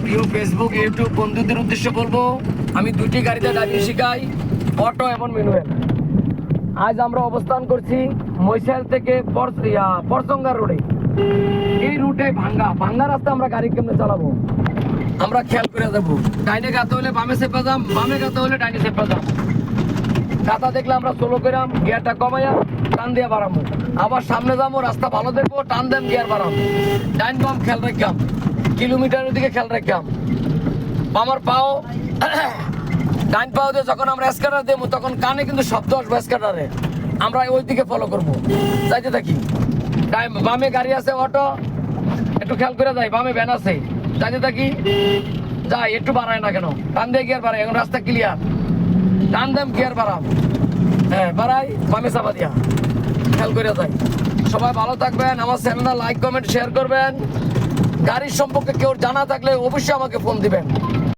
প্রিয় Facebook YouTube বন্ধুদের উদ্দেশ্যে বলবো, আমি দুটি গাড়িতে ড্রাইভিং শিখাই, অটো এবং ম্যানুয়াল। আজ আমরা অবস্থান করছি মৈশাল থেকে পরসঙ্গা রোডে। এই রুটে ভাঙ্গা রাস্তা আমরা গাড়ি কেমনে চালাবো আমরা খেয়াল করে দেবো। ডাইনে গাতে হলে বামে চেপা যাম, বামে গাতে হলে ডাইনে চেপা যাম। গাতা দেখলে আমরা স্লো করাম, গিয়ারটা কমাইয়া টান দিয়ে বাড়াবো। আবার সামনে যাবো, রাস্তা ভালো দেখবো, টান দেন গিয়ার বাড়াবো। ডাইন বাম খেয়াল রাখলাম, কিলোমিটারের দিকে খেয়াল রাখলাম। আমার পাও ডাইন পাও দিয়ে যখন আমরা স্কাটার দেবো তখন কানে কিন্তু শব্দ আসবো স্কাটারে, আমরা ওই দিকে ফলো করবো, যাইতে থাকি। বামে গাড়ি আছে অটো, একটু খেয়াল করে যাই, বামে ভ্যান আছে, যাইতে থাকি। যাই, একটু বাড়ায় না কেন, টান দিয়ে গিয়ার বাড়াই, এখন রাস্তা ক্লিয়ার, টান দেম গিয়ার বাড়াম, হ্যাঁ বাড়াই, বামে চাপা দিয়া, খেয়াল করে যাই। সবাই ভালো থাকবেন, আমার চ্যানেলটা লাইক কমেন্ট শেয়ার করবেন। গাড়ির সম্পর্কে কেউ জানা থাকলে অবশ্যই আমাকে ফোন দিবেন।